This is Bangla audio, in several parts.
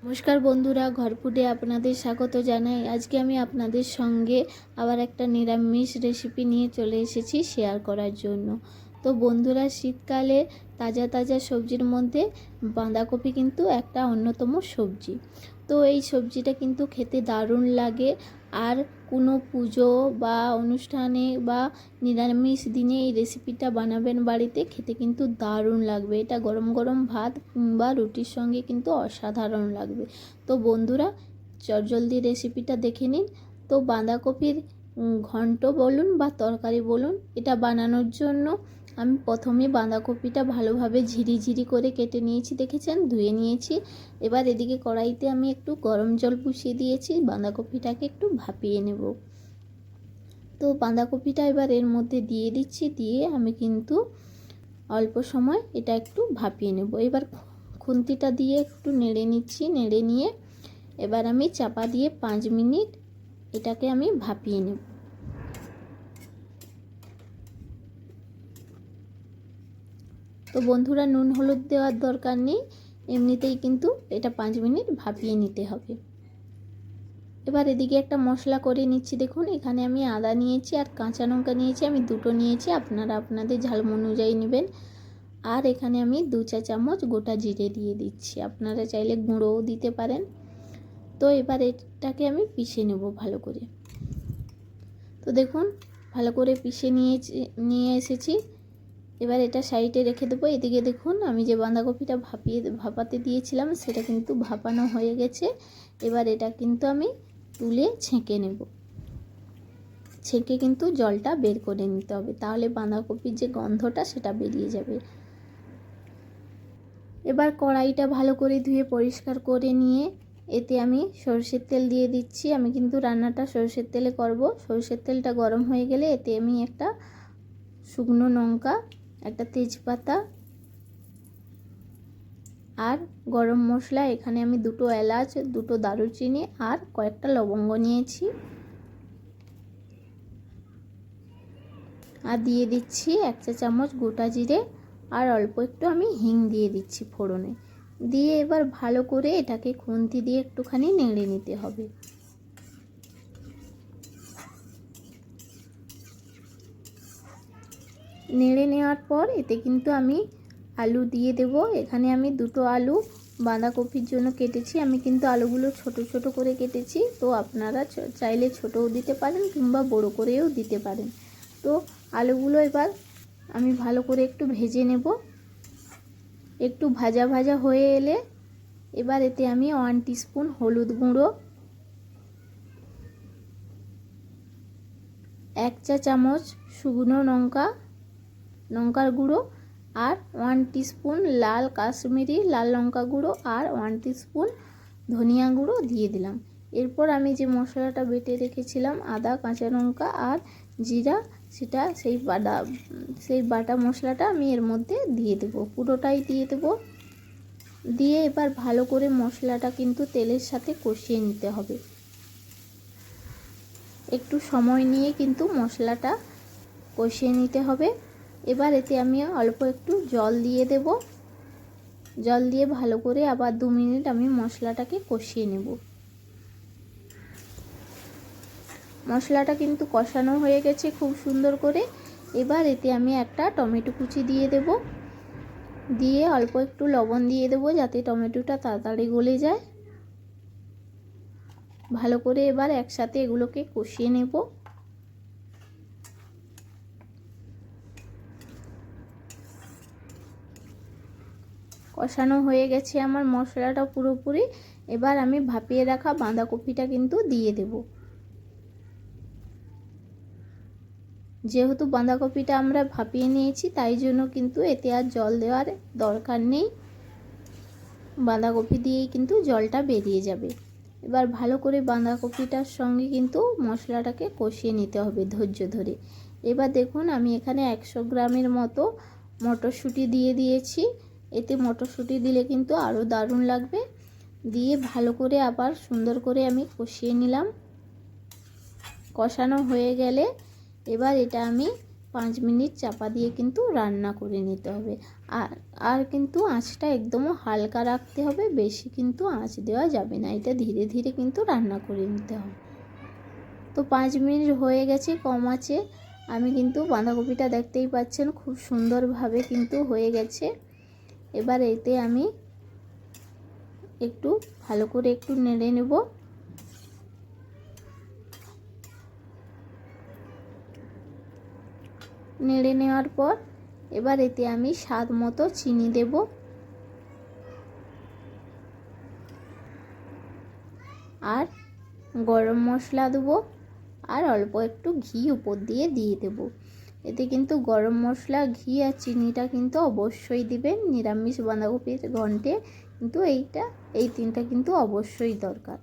নমস্কার বন্ধুরা, ঘর ফুডে আপনাদের স্বাগত জানাই। আজকে আমি আপনাদের সঙ্গে আবার একটা নিরামিষ রেসিপি নিয়ে চলে এসেছি শেয়ার করার জন্য। তো বন্ধুরা, শীতকালে তাজা তাজা সবজির মধ্যে বাঁধাকপি কিন্তু একটা অন্যতম সবজি। তো এই সবজিটা কিন্তু খেতে দারুণ লাগে। আর কোনো পুজো বা অনুষ্ঠানে বা নিরামিষ দিনে এই রেসিপিটা বানাবেন বাড়িতে, খেতে কিন্তু দারুণ লাগবে। এটা গরম গরম ভাত বা রুটির সঙ্গে কিন্তু অসাধারণ লাগবে। তো বন্ধুরা, চটজলদি রেসিপিটা দেখে নিন। তো বাঁধাকপির ঘন্ট বলুন বা তরকারি বলুন, এটা বানানোর জন্য আমি প্রথমে বাঁধাকপিটা ভালোভাবে ঝিরি করে কেটে নিয়েছি, দেখেছেন, ধুয়ে নিয়েছি। এবার এদিকে কড়াইতে আমি একটু গরম জল বসিয়ে দিয়েছি, বাঁধাকপিটাকে একটু ভাপিয়ে নেব। তো বাঁধাকপিটা এবার এর মধ্যে দিয়ে দিচ্ছি, দিয়ে আমি কিন্তু অল্প সময় এটা একটু ভাপিয়ে নেব। এবার খুন্তিটা দিয়ে একটু নেড়ে নিচ্ছি, নেড়ে নিয়ে এবার আমি চাপা দিয়ে 5 মিনিট এটাকে আমি ভাপিয়ে নেব। তো বন্ধুরা, নুন হলুদ দেওয়ার দরকার নেই, এমনিতেই কিন্তু এটা 5 মিনিট ভাপিয়ে নিতে হবে। এবার এদিকে একটা মশলা করে নিচ্ছি। দেখুন, এখানে আমি আদা নিয়েছি আর কাঁচা লঙ্কা নিয়েছি, আমি দুটো নিয়েছি, আপনারা আপনাদের ঝাল অনুযায়ী নেবেন। আর এখানে আমি 2 চা চামচ গোটা জিরে দিয়ে দিচ্ছি, আপনারা চাইলে গুঁড়োও দিতে পারেন। তো এবার এটাকে আমি পিষে নেব ভালো করে। তো দেখুন, ভালো করে পিষে নিয়ে এসেছি। এবার এটা সাইডে রেখে দেবো। এদিকে দেখুন, আমি যে বাঁধাকপিটা ভাপাতে দিয়েছিলাম সেটা কিন্তু ভাপানো হয়ে গেছে। এবার এটা কিন্তু আমি তুলে ছেঁকে নেব। ছেঁকে কিন্তু জলটা বের করে নিতে হবে, তাহলে বাঁধাকপির যে গন্ধটা সেটা বেরিয়ে যাবে। এবার কড়াইটা ভালো করে ধুয়ে পরিষ্কার করে নিয়ে এতে আমি সরষের তেল দিয়ে দিচ্ছি। আমি কিন্তু রান্নাটা সরষের তেলে করব। সরষের তেলটা গরম হয়ে গেলে এতে আমি একটা শুকনো লঙ্কা, একটা তেজপাতা আর গরম মশলা, এখানে আমি 2টো এলাচ, 2টো দারুচিনি আর কয়েকটা লবঙ্গ নিয়েছি, আর দিয়ে দিচ্ছি 1 চা চামচ গোটা জিরে আর অল্প একটু আমি হিং দিয়ে দিচ্ছি ফোড়নে। দিয়ে এবার ভালো করে এটাকে খুন্তি দিয়ে একটুখানি নেড়ে নিতে হবে। নেড়ে নেওয়ার পর এতে কিন্তু আমি আলু দিয়ে দেব। এখানে আমি 2টো আলু বাঁধাকপির জন্য কেটেছি। আমি কিন্তু আলুগুলো ছোট ছোট করে কেটেছি, তো আপনারা চাইলে ছোটও দিতে পারেন কিংবা বড় করেও দিতে পারেন। তো আলুগুলো এবার আমি ভালো করে একটু ভেজে নেব। একটু ভাজা ভাজা হয়ে এলে এবার এতে আমি 1 টিস্পুন হলুদ গুঁড়ো, 1 চা চামচ শুকনো লঙ্কার গুঁড়ো আর 1 টিস্পুন লাল কাশ্মীরি লাল লঙ্কা গুঁড়ো আর 1 টিস্পুন ধনিয়া গুঁড়ো দিয়ে দিলাম। এরপর আমি যে মশলাটা বেটে রেখেছিলাম আদা, কাঁচা লঙ্কা আর জিরা, সেটা সেই বাটা মশলাটা আমি এর মধ্যে দিয়ে দেব, পুরোটাই দিয়ে দেব। দিয়ে এবার ভালো করে মশলাটা কিন্তু তেলের সাথে কষিয়ে নিতে হবে। একটু সময় নিয়ে কিন্তু মশলাটা কষিয়ে নিতে হবে। এবার এতে আমি অল্প একটু জল দিয়ে দেব। জল দিয়ে ভালো করে আবার 2 মিনিট আমি মশলাটাকে কষিয়ে নেব। মশলাটা কিন্তু কষানো হয়ে গেছে খুব সুন্দর করে। এবার এতে আমি একটা টমেটো কুচি দিয়ে দেব, দিয়ে অল্প একটু লবণ দিয়ে দেব যাতে টমেটোটা তাড়াতাড়ি গলে যায়। ভালো করে এবার একসাথে এগুলোকে কষিয়ে নেব। কষানো হয়ে গেছে আমার মশলাটা পুরোপুরি। এবার আমি ভাপিয়ে রাখা বাঁধাকপিটা কিন্তু দিয়ে দেব। যেহেতু বাঁধাকপিটা আমরা ভাপিয়ে নিয়েছি তাই জন্য কিন্তু এতে আর জল দেওয়ার দরকার নেই, বাঁধাকপি দিয়েই কিন্তু জলটা বেরিয়ে যাবে। এবার ভালো করে বাঁধাকপিটার সঙ্গে কিন্তু মশলাটাকে কষিয়ে নিতে হবে ধৈর্য ধরে। এবার দেখুন, আমি এখানে 100 গ্রামের মতো মটরশুঁটি দিয়ে দিয়েছি। এতে মটরশুঁটি দিলে কিন্তু আরও দারুণ লাগবে। দিয়ে ভালো করে আবার সুন্দর করে আমি কষিয়ে নিলাম। কষানো হয়ে গেলে এবার এটা আমি 5 মিনিট চাপা দিয়ে কিন্তু রান্না করে নিতে হবে। আর কিন্তু আঁচটা একদম হালকা রাখতে হবে, বেশি কিন্তু আঁচ দেওয়া যাবে না। এটা ধীরে ধীরে কিন্তু রান্না করে নিতে হবে। তো 5 মিনিট হয়ে গেছে কম আঁচে। আমি কিন্তু বাঁধাকপিটা দেখতেই পাচ্ছেন খুব সুন্দরভাবে কিন্তু হয়ে গেছে। এবার এতে আমি একটু ভালো করে একটু নেড়ে নেব। নেড়ে নেওয়ার পর এবার এতে আমি স্বাদ মতো চিনি দেব। আর গরম মশলা দেবো, আর অল্প একটু ঘি উপর দিয়ে দেবো। এতে কিন্তু গরম মশলা, ঘি আর চিনিটা কিন্তু অবশ্যই দিবেন। নিরামিষ বাঁধাকপির ঘন্টে কিন্তু এই তিনটা কিন্তু অবশ্যই দরকার।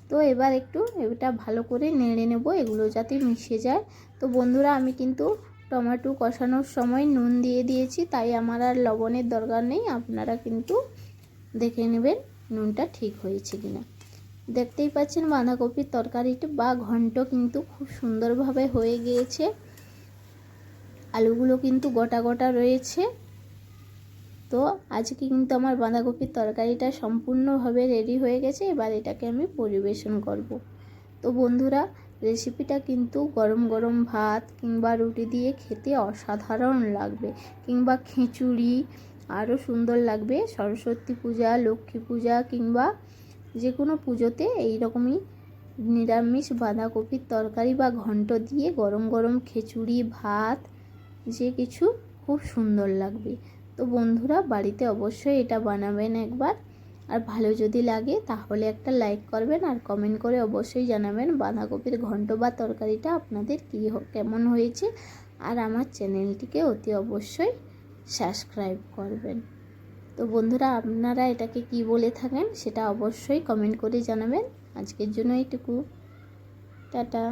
তো এবার একটু এটা ভালো করে নেড়ে নেব, এগুলো যাতে মিশে যায়। তো বন্ধুরা, আমি কিন্তু টমেটো কষানোর সময় নুন দিয়ে দিয়েছি, তাই আমার আর লবণের দরকার নেই। আপনারা কিন্তু দেখে নেবেন নুনটা ঠিক হয়েছে কিনা। দেখতেই পাচ্ছেন বাঁধাকপির তরকারিটা বা ঘন্ট কিন্তু খুব সুন্দরভাবে হয়ে গিয়েছে। আলুগুলো কিন্তু গোটা গোটা রয়েছে। তো আজকে কিন্তু আমার বাঁধাকপির তরকারিটা সম্পূর্ণভাবে রেডি হয়ে গেছে। এবার এটাকে আমি পরিবেশন করব। তো বন্ধুরা, রেসিপিটা কিন্তু গরম গরম ভাত কিংবা রুটি দিয়ে খেতে অসাধারণ লাগবে, কিংবা খিচুড়ি আরও সুন্দর লাগবে। সরস্বতী পূজা, লক্ষ্মী পূজা কিংবা যে কোনো পুজোতে এই রকমই নিরামিষ বাঁধাকপির তরকারি বা ঘন্ট দিয়ে গরম গরম খিচুড়ি, ভাত, যে কিছু খুব সুন্দর লাগবে। তো বন্ধুরা, বাড়িতে অবশ্যই এটা বানাবেন একবার। আর ভালো যদি লাগে তাহলে একটা লাইক করবেন, আর কমেন্ট করে অবশ্যই জানাবেন বাঁধাকপির ঘন্ট বা তরকারিটা আপনাদের কেমন হয়েছে। আর আমার চ্যানেলটিকে অতি অবশ্যই সাবস্ক্রাইব করবেন। তো বন্ধুরা, আপনারা এটাকে কি বলে থাকেন সেটা অবশ্যই কমেন্ট করে জানাবেন। আজকের জন্য এইটুকু, টাটা।